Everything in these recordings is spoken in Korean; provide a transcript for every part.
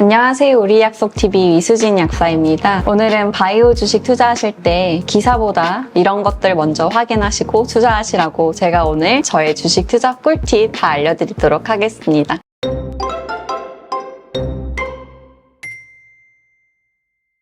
안녕하세요. 우리 약속TV 이수진 약사입니다. 오늘은 바이오 주식 투자하실 때 기사보다 이런 것들 먼저 확인하시고 투자하시라고 제가 오늘 저의 주식 투자 꿀팁 다 알려드리도록 하겠습니다.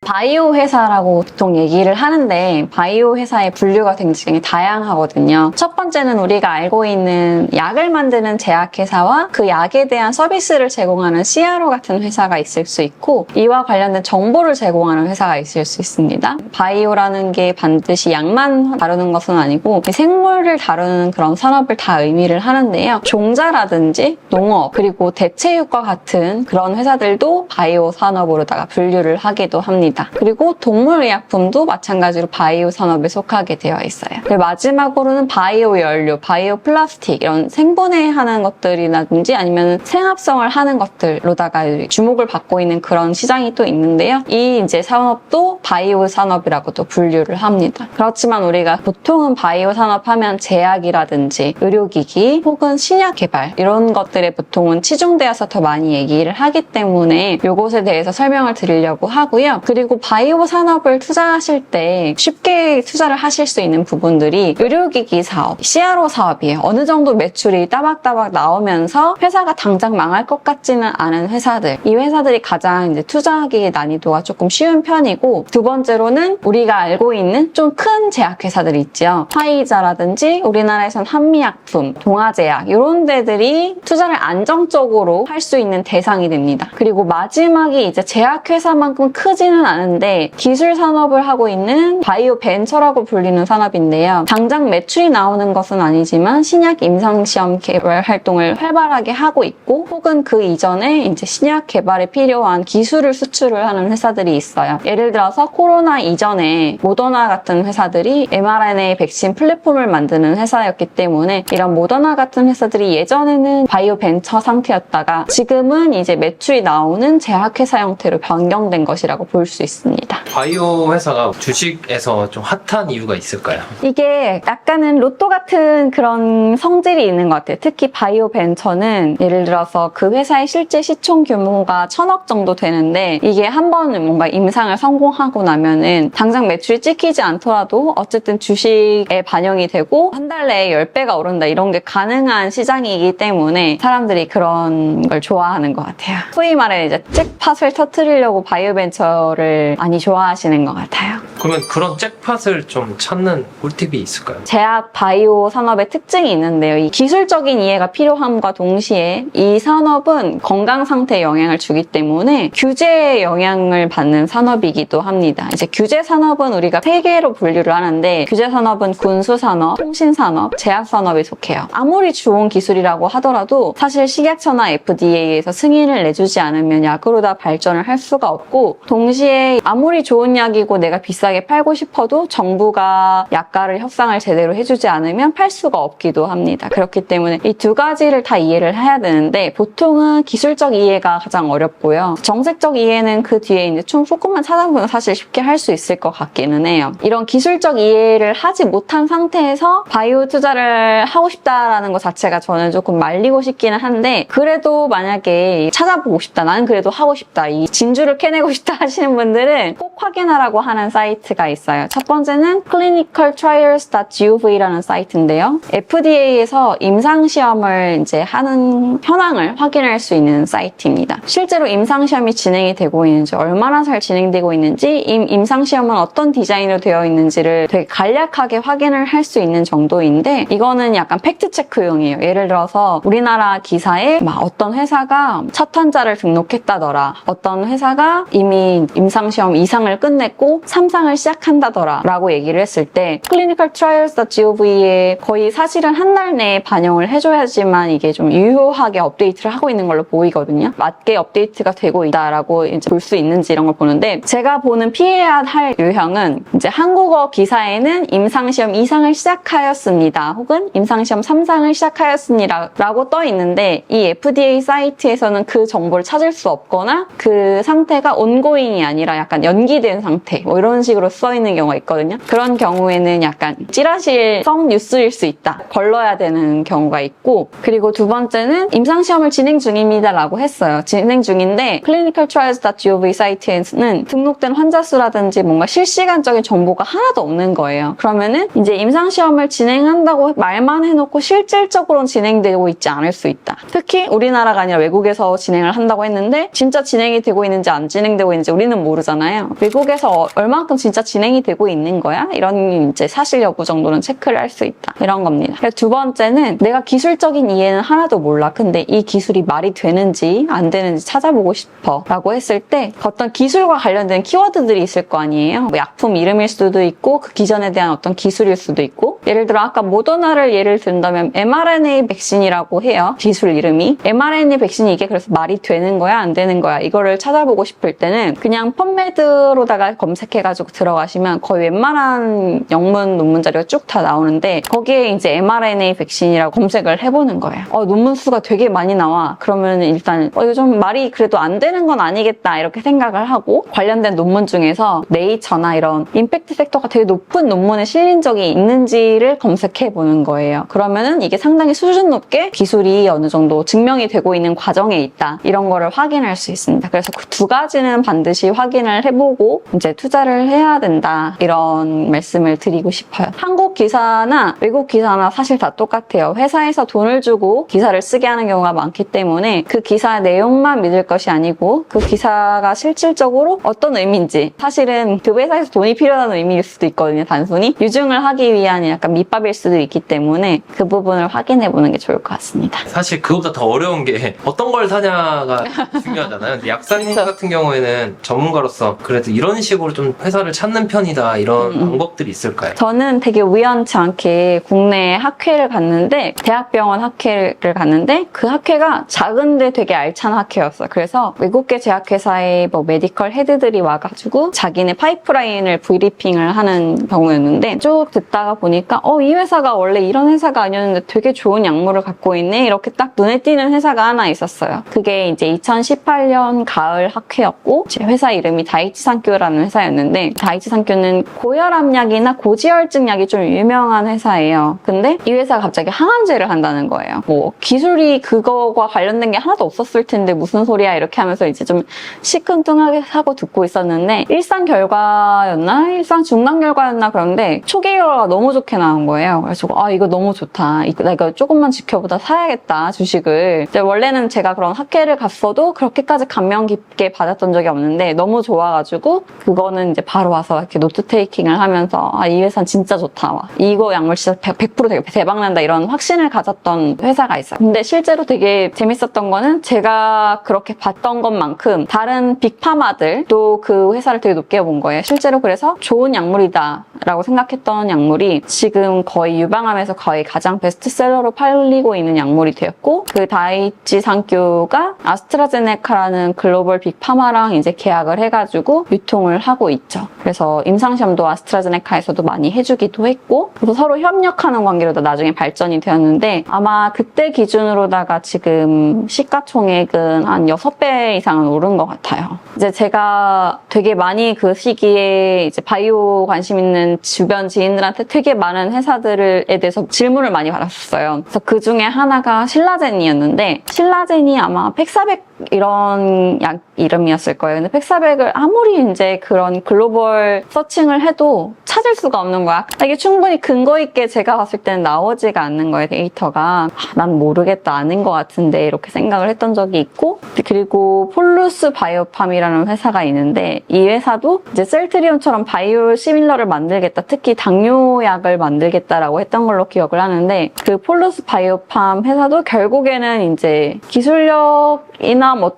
바이오 회사라고 보통 얘기를 하는데 바이오 회사의 분류가 굉장히 다양하거든요. 첫 번째는 우리가 알고 있는 약을 만드는 제약회사와 그 약에 대한 서비스를 제공하는 CRO 같은 회사가 있을 수 있고 이와 관련된 정보를 제공하는 회사가 있을 수 있습니다. 바이오라는 게 반드시 약만 다루는 것은 아니고 생물을 다루는 그런 산업을 다 의미를 하는데요. 종자라든지 농업 그리고 대체육과 같은 그런 회사들도 바이오 산업으로다가 분류를 하기도 합니다. 그리고 동물의약품도 마찬가지로 바이오 산업에 속하게 되어 있어요. 마지막으로는 바이오 연료, 바이오 플라스틱 이런 생분해하는 것들이라든지 아니면 생합성을 하는 것들로다가 주목을 받고 있는 그런 시장이 또 있는데요. 이 이제 산업도 바이오 산업이라고도 분류를 합니다. 그렇지만 우리가 보통은 바이오 산업 하면 제약이라든지 의료기기 혹은 신약 개발 이런 것들에 보통은 치중되어서 더 많이 얘기를 하기 때문에 이것에 대해서 설명을 드리려고 하고요. 그리고 바이오 산업을 투자하실 때 쉽게 투자를 하실 수 있는 부분들이 의료기기 사업, CRO 사업이에요. 어느 정도 매출이 따박따박 나오면서 회사가 당장 망할 것 같지는 않은 회사들. 이 회사들이 가장 이제 투자하기 난이도가 조금 쉬운 편이고 두 번째로는 우리가 알고 있는 좀 큰 제약회사들이 있죠. 화이자라든지 우리나라에선 한미약품, 동아제약 이런 데들이 투자를 안정적으로 할 수 있는 대상이 됩니다. 그리고 마지막이 이제 제약회사만큼 크지는 않은데 기술 산업을 하고 있는 바이오 벤처라고 불리는 산업인데요. 당장 매출이 나오는 것은 아니지만 신약 임상시험 개발 활동을 활발하게 하고 있고 혹은 그 이전에 이제 신약 개발에 필요한 기술을 수출을 하는 회사들이 있어요. 예를 들어서 코로나 이전에 모더나 같은 회사들이 mRNA 백신 플랫폼을 만드는 회사였기 때문에 이런 모더나 같은 회사들이 예전에는 바이오 벤처 상태였다가 지금은 이제 매출이 나오는 제약회사 형태로 변경된 것이라고 볼 수 있습니다. 바이오 회사가 주식에서 좀 핫한 이유가 있을까요? 이게 약간은 로또 같은 그런 성질이 있는 것 같아요. 특히 바이오 벤처는 예를 들어서 그 회사의 실제 시총 규모가 1,000억 정도 되는데 이게 한번 뭔가 임상을 성공하고 나면은 당장 매출이 찍히지 않더라도 어쨌든 주식에 반영이 되고 한 달 내에 10배가 오른다 이런 게 가능한 시장이기 때문에 사람들이 그런 걸 좋아하는 것 같아요. 소위 말해 이제 잭팟을 터뜨리려고 바이오 벤처를 많이 좋아하시는 것 같아요. 그러면 그런 잭팟을 좀 찾는 꿀팁이 있을까요? 제약 바이오 산업의 특징이 있는데요. 이 기술적인 이해가 필요함과 동시에 이 산업은 건강 상태에 영향을 주기 때문에 규제에 영향을 받는 산업이기도 합니다. 이제 규제 산업은 우리가 세 개로 분류를 하는데 규제 산업은 군수 산업, 통신 산업, 제약 산업에 속해요. 아무리 좋은 기술이라고 하더라도 사실 식약처나 FDA에서 승인을 내주지 않으면 약으로 다 발전을 할 수가 없고 동시에 아무리 좋은 약이고 내가 비싸게 팔고 싶어도 정부가 약가를 협상을 제대로 해주지 않으면 팔 수가 없기도 합니다. 그렇기 때문에 이 두 가지를 다 이해를 해야 되는데 보통은 기술적 이해가 가장 어렵고요. 정책적 이해는 그 뒤에 이제 좀 조금만 찾아보면 사실 쉽게 할 수 있을 것 같기는 해요. 이런 기술적 이해를 하지 못한 상태에서 바이오 투자를 하고 싶다라는 것 자체가 저는 조금 말리고 싶기는 한데 그래도 만약에 찾아보고 싶다, 나는 그래도 하고 싶다, 이 진주를 캐내고 싶다 하시는 분들은 꼭 확인하라고 하는 사이트가 있어요. 첫 번째는 clinicaltrials.gov라는 사이트인데요. FDA에서 임상시험을 이제 하는 현황을 확인할 수 있는 사이트입니다. 실제로 임상시험이 진행이 되고 있는지, 얼마나 잘 진행되고 있는지, 임상시험은 어떤 디자인으로 되어 있는지를 되게 간략하게 확인을 할 수 있는 정도인데 이거는 약간 팩트체크용이에요. 예를 들어서 우리나라 기사에 막 어떤 회사가 첫 환자를 등록했다더라, 어떤 회사가 이미 임상시험 2상을 끝냈고 3상을 시작한다더라 라고 얘기를 했을 때 clinicaltrials.gov에 거의 사실은 한 달 내에 반영을 해줘야지만 이게 좀 유효하게 업데이트를 하고 있는 걸로 보이거든요. 맞게 업데이트가 되고 있다라고 이제 볼 수 있는지 이런 걸 보는데 제가 보는 피해야 할 유형은 이제 한국어 기사에는 임상시험 2상을 시작하였습니다. 혹은 임상시험 3상을 시작하였습니다 라고 떠 있는데 이 FDA 사이트에서는 그 정보를 찾을 수 없거나 그 상태가 온고잉이 아니라 약간 연기된 상태 뭐 이런 식으로 식으로 써 있는 경우가 있거든요. 그런 경우에는 약간 찌라시성 뉴스일 수 있다. 걸러야 되는 경우가 있고, 그리고 두 번째는 임상시험을 진행 중입니다라고 했어요. 진행 중인데 clinicaltrials.gov 사이트에는 등록된 환자 수라든지 뭔가 실시간적인 정보가 하나도 없는 거예요. 그러면은 이제 임상시험을 진행한다고 말만 해놓고 실질적으로는 진행되고 있지 않을 수 있다. 특히 우리나라가 아니라 외국에서 진행을 한다고 했는데 진짜 진행이 되고 있는지 안 진행되고 있는지 우리는 모르잖아요. 외국에서 얼만큼 진짜 진행이 되고 있는 거야? 이런 이제 사실 여부 정도는 체크를 할 수 있다. 이런 겁니다. 그리고 두 번째는 내가 기술적인 이해는 하나도 몰라. 근데 이 기술이 말이 되는지 안 되는지 찾아보고 싶어 라고 했을 때 어떤 기술과 관련된 키워드들이 있을 거 아니에요. 뭐 약품 이름일 수도 있고 그 기전에 대한 어떤 기술일 수도 있고, 예를 들어 아까 모더나를 예를 든다면 mRNA 백신이라고 해요. 기술 이름이. mRNA 백신이 이게 그래서 말이 되는 거야 안 되는 거야 이거를 찾아보고 싶을 때는 그냥 펌메드로다가 검색해가지고 들어가시면 거의 웬만한 영문 논문 자료가 쭉 다 나오는데 거기에 이제 mRNA 백신이라고 검색을 해보는 거예요. 논문 수가 되게 많이 나와. 그러면 일단 이거 좀 말이 그래도 안 되는 건 아니겠다 이렇게 생각을 하고, 관련된 논문 중에서 네이처나 이런 임팩트 팩터가 되게 높은 논문에 실린 적이 있는지를 검색해 보는 거예요. 그러면은 이게 상당히 수준 높게 기술이 어느 정도 증명이 되고 있는 과정에 있다. 이런 거를 확인할 수 있습니다. 그래서 그 두 가지는 반드시 확인을 해보고 이제 투자를 해야 된다. 이런 말씀을 드리고 싶어요. 한국 기사나 외국 기사나 사실 다 똑같아요. 회사에서 돈을 주고 기사를 쓰게 하는 경우가 많기 때문에 그 기사 내용만 믿을 것이 아니고 그 기사가 실질적으로 어떤 의미인지, 사실은 그 회사에서 돈이 필요한 의미일 수도 있거든요. 단순히 유증을 하기 위한 약간 밑밥일 수도 있기 때문에 그 부분을 확인해 보는 게 좋을 것 같습니다. 사실 그것보다 더 어려운 게 어떤 걸 사냐가 중요하잖아요. 근데 약사님 같은 경우에는 전문가로서 그래도 이런 식으로 좀 회사를 찾는 편이다 이런 방법들이 있을까요? 저는 되게 우연치 않게 국내 학회를 갔는데, 대학병원 학회를 갔는데 그 학회가 작은데 되게 알찬 학회였어요. 그래서 외국계 제약회사의 뭐 메디컬 헤드들이 와가지고 자기네 파이프라인을 브리핑을 하는 경우였는데, 쭉 듣다가 보니까 이 회사가 원래 이런 회사가 아니었는데 되게 좋은 약물을 갖고 있네 이렇게 딱 눈에 띄는 회사가 하나 있었어요. 그게 이제 2018년 가을 학회였고, 제 회사 이름이 다이치산큐라는 회사였는데, 다이치산큐는 고혈압약이나 고지혈증 약이 좀 유명한 회사예요. 근데 이 회사가 갑자기 항암제를 한다는 거예요. 뭐 기술이 그거와 관련된 게 하나도 없었을 텐데 무슨 소리야 이렇게 하면서 이제 좀 시큰둥하게 하고 듣고 있었는데, 일상 결과였나 일상 중간 결과였나 그런데 초기 결과가 너무 좋게 나온 거예요. 그래서 이거 너무 좋다. 나 이거 조금만 지켜보다 사야겠다 주식을. 이제 원래는 제가 그런 학회를 갔어도 그렇게까지 감명 깊게 받았던 적이 없는데 너무 좋아가지고 그거는 이제 바로 와서 이렇게 노트 테이킹을 하면서 이 회사는 진짜 좋다. 이거 약물 진짜 100% 되게 대박난다 이런 확신을 가졌던 회사가 있어요. 근데 실제로 되게 재밌었던 거는 제가 그렇게 봤던 것만큼 다른 빅파마들도 그 회사를 되게 높게 본 거예요. 실제로 그래서 좋은 약물이다 라고 생각했던 약물이 지금 거의 유방암에서 거의 가장 베스트셀러로 팔리고 있는 약물이 되었고, 그 다이치 산큐가 아스트라제네카라는 글로벌 빅파마랑 이제 계약을 해가지고 유통을 하고 있죠. 그래서 임상시험도 아스트라제네카에서도 많이 해주기도 했고, 그래서 서로 협력하는 관계로도 나중에 발전이 되었는데, 아마 그때 기준으로다가 지금 시가총액은 한 6배 이상은 오른 것 같아요. 이제 제가 되게 많이 그 시기에 이제 바이오 관심 있는 주변 지인들한테 되게 많은 회사들에 대해서 질문을 많이 받았었어요. 그래서 그 중에 하나가 신라젠이었는데, 신라젠이 아마 팩사백 이런 약 이름이었을 거예요. 근데 팩사백을 아무리 이제 그런 글로벌 서칭을 해도 찾을 수가 없는 거야. 이게 충분히 근거 있게 제가 봤을 때는 나오지가 않는 거예요, 데이터가. 난 모르겠다, 아닌 것 같은데 이렇게 생각을 했던 적이 있고, 그리고 폴루스 바이오팜이라는 회사가 있는데 이 회사도 이제 셀트리온처럼 바이오 시밀러를 만들겠다, 특히 당뇨약을 만들겠다라고 했던 걸로 기억을 하는데, 그 폴루스 바이오팜 회사도 결국에는 이제 기술력이나 뭐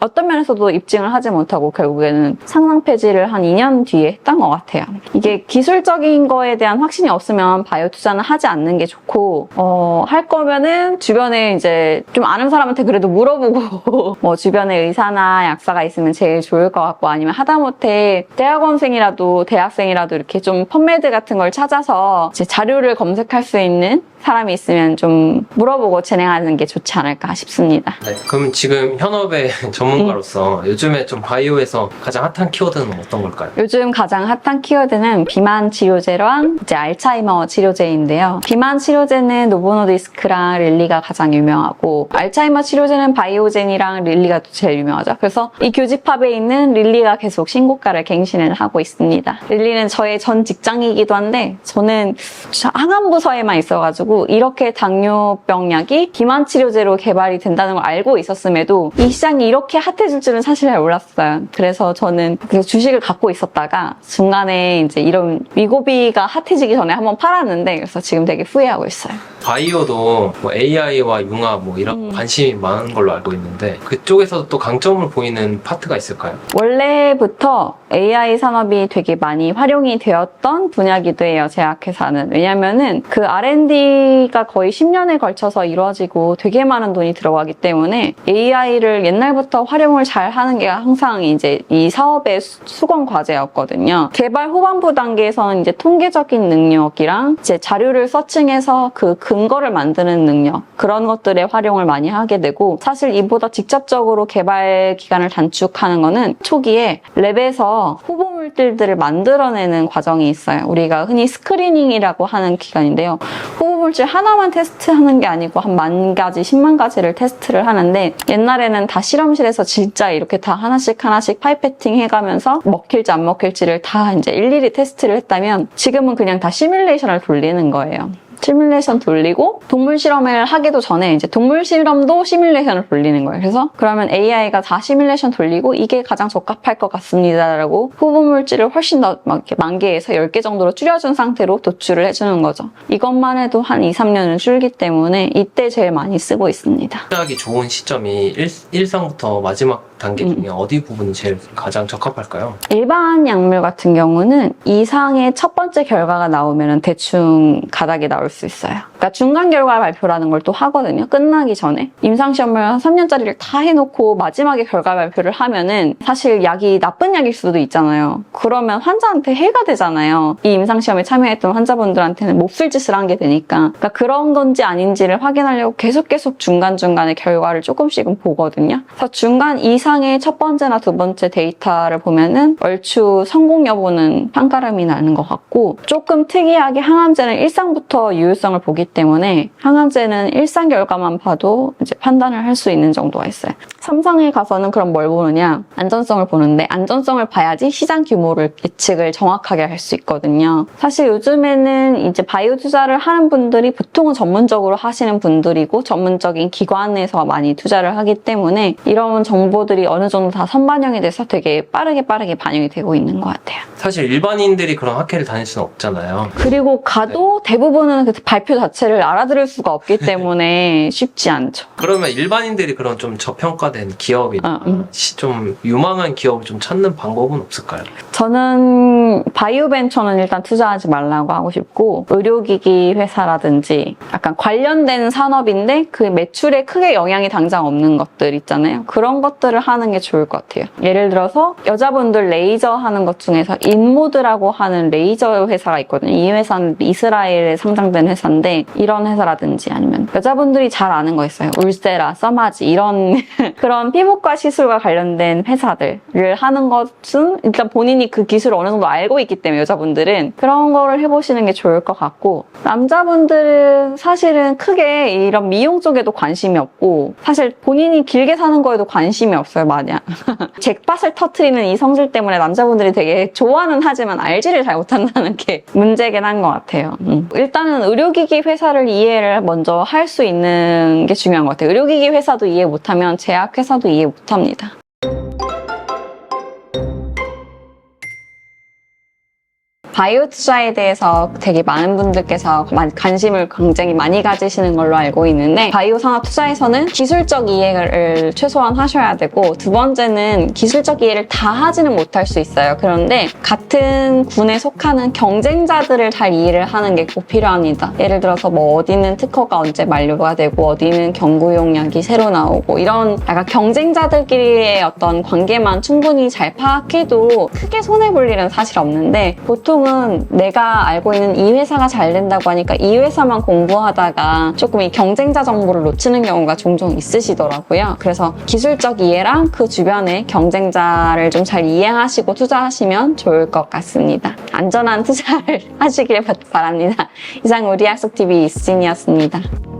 어떤 면에서도 입증을 하지 못하고 결국에는 상장 폐지를 한 2년 뒤에 했던 것 같아요. 이게 기술적인 거에 대한 확신이 없으면 바이오 투자는 하지 않는 게 좋고, 할 거면은 주변에 이제 좀 아는 사람한테 그래도 물어보고 뭐 주변에 의사나 약사가 있으면 제일 좋을 것 같고, 아니면 하다못해 대학원생이라도 대학생이라도 이렇게 좀 펌메드 같은 걸 찾아서 이제 자료를 검색할 수 있는 사람이 있으면 좀 물어보고 진행하는 게 좋지 않을까 싶습니다. 네, 그럼 지금 현업의 전문가로서 요즘에 좀 바이오에서 가장 핫한 키워드는 어떤 걸까요? 요즘 가장 핫한 키워드는 비만 치료제랑 이제 알츠하이머 치료제인데요. 비만 치료제는 노보노디스크랑 릴리가 가장 유명하고 알츠하이머 치료제는 바이오젠이랑 릴리가 제일 유명하죠. 그래서 이 교집합에 있는 릴리가 계속 신고가를 갱신을 하고 있습니다. 릴리는 저의 전 직장이기도 한데 저는 항암부서에만 있어가지고 이렇게 당뇨병 약이 비만 치료제로 개발이 된다는 걸 알고 있었음에도 이 시장이 이렇게 핫해질 줄은 사실 잘 몰랐어요. 그래서 저는 그 주식을 갖고 있었다가 중간에 이제 이런 위고비가 핫해지기 전에 한번 팔았는데 그래서 지금 되게 후회하고 있어요. 바이오도 뭐 AI와 융합 뭐 이런 관심이 많은 걸로 알고 있는데 그쪽에서도 또 강점을 보이는 파트가 있을까요? 원래부터 AI 산업이 되게 많이 활용이 되었던 분야기도 해요, 제약회사는. 왜냐면은 그 R&D가 거의 10년에 걸쳐서 이루어지고 되게 많은 돈이 들어가기 때문에 AI를 옛날부터 활용을 잘 하는 게 항상 이제 이 사업의 수건 과제였거든요. 개발 후반부 단계에서는 이제 통계적인 능력이랑 이제 자료를 서칭해서 그 근거를 만드는 능력, 그런 것들에 활용을 많이 하게 되고 사실 이보다 직접적으로 개발 기간을 단축하는 거는 초기에 랩에서 후보 물질들을 만들어내는 과정이 있어요. 우리가 흔히 스크리닝이라고 하는 기간인데요. 후보 물질 하나만 테스트하는 게 아니고 한 10,000가지, 10만 가지를 테스트를 하는데 옛날에는 다 실험실에서 진짜 이렇게 다 하나씩 파이패팅 해가면서 먹힐지 안 먹힐지를 다 이제 일일이 테스트를 했다면 지금은 그냥 다 시뮬레이션을 돌리는 거예요. 시뮬레이션 돌리고 동물 실험을 하기도 전에 이제 동물 실험도 시뮬레이션을 돌리는 거예요. 그래서 그러면 AI가 다 시뮬레이션 돌리고 이게 가장 적합할 것 같습니다라고 후보 물질을 훨씬 더 막 이렇게 10,000개에서 10개 정도로 줄여준 상태로 도출을 해주는 거죠. 이것만 해도 한 2, 3년은 줄기 때문에 이때 제일 많이 쓰고 있습니다. 시작이 좋은 시점이 일상부터 마지막 단계 중에 어디 부분이 제일 가장 적합할까요? 일반 약물 같은 경우는 이상의 첫 번째 결과가 나오면 대충 가닥이 나올 수 있어요. 그러니까 중간 결과 발표라는 걸 또 하거든요. 끝나기 전에. 임상시험을 한 3년짜리를 다 해놓고 마지막에 결과 발표를 하면은 사실 약이 나쁜 약일 수도 있잖아요. 그러면 환자한테 해가 되잖아요. 이 임상시험에 참여했던 환자분들한테는 몹쓸 짓을 한 게 되니까. 그러니까 그런 건지 아닌지를 확인하려고 계속 중간중간에 결과를 조금씩은 보거든요. 그래서 중간 이상의 첫 번째나 두 번째 데이터를 보면은 얼추 성공 여부는 판가름이 나는 것 같고 조금 특이하게 항암제는 일상부터 유효성을 보기 때문에 항암제는 일상 결과만 봐도 이제 판단을 할 수 있는 정도가 있어요. 3상에 가서는 그럼 뭘 보느냐? 안전성을 보는데 안전성을 봐야지 시장 규모를 예측을 정확하게 할 수 있거든요. 사실 요즘에는 이제 바이오 투자를 하는 분들이 보통은 전문적으로 하시는 분들이고 전문적인 기관에서 많이 투자를 하기 때문에 이런 정보들이 어느 정도 다 선반영이 돼서 되게 빠르게 반영이 되고 있는 것 같아요. 사실 일반인들이 그런 학회를 다닐 수는 없잖아요. 그리고 가도 대부분은 그 발표 자체를 알아들을 수가 없기 때문에 쉽지 않죠. 그러면 일반인들이 그런 좀 저평가된 기업이나 좀 유망한 기업을 좀 찾는 방법은 없을까요? 저는 바이오벤처는 일단 투자하지 말라고 하고 싶고 의료기기 회사라든지 약간 관련된 산업인데 그 매출에 크게 영향이 당장 없는 것들 있잖아요. 그런 것들을 하는 게 좋을 것 같아요. 예를 들어서 여자분들 레이저 하는 것 중에서 인모드라고 하는 레이저 회사가 있거든요. 이 회사는 이스라엘에 상장된 회사인데 이런 회사라든지 아니면 여자분들이 잘 아는 거 있어요. 울세라, 써마지 이런 그런 피부과 시술과 관련된 회사들을 하는 것은 일단 본인이 그 기술을 어느 정도 알고 있기 때문에 여자분들은 그런 거를 해보시는 게 좋을 것 같고 남자분들은 사실은 크게 이런 미용 쪽에도 관심이 없고 사실 본인이 길게 사는 거에도 관심이 없어요. 마냥 잭팟을 터트리는 이 성질 때문에 남자분들이 되게 좋아는 하지만 알지를 잘 못한다는 게 문제긴 한 것 같아요. 일단은 의료기기 회사를 이해를 먼저 할 수 있는 게 중요한 것 같아요. 의료기기 회사도 이해 못하면 제약회사도 이해 못합니다. 바이오 투자에 대해서 되게 많은 분들께서 관심을 굉장히 많이 가지시는 걸로 알고 있는데 바이오 산업 투자에서는 기술적 이해를 최소한 하셔야 되고 두 번째는 기술적 이해를 다 하지는 못할 수 있어요. 그런데 같은 군에 속하는 경쟁자들을 잘 이해를 하는 게 꼭 필요합니다. 예를 들어서 뭐 어디는 특허가 언제 만료가 되고 어디는 경구용 약이 새로 나오고 이런 약간 경쟁자들끼리의 어떤 관계만 충분히 잘 파악해도 크게 손해볼 일은 사실 없는데 보통은 조금은 내가 알고 있는 이 회사가 잘 된다고 하니까 이 회사만 공부하다가 조금 이 경쟁자 정보를 놓치는 경우가 종종 있으시더라고요. 그래서 기술적 이해랑 그 주변의 경쟁자를 좀 잘 이해하시고 투자하시면 좋을 것 같습니다. 안전한 투자를 하시길 바랍니다. 이상 우리 약속TV 이수진이었습니다.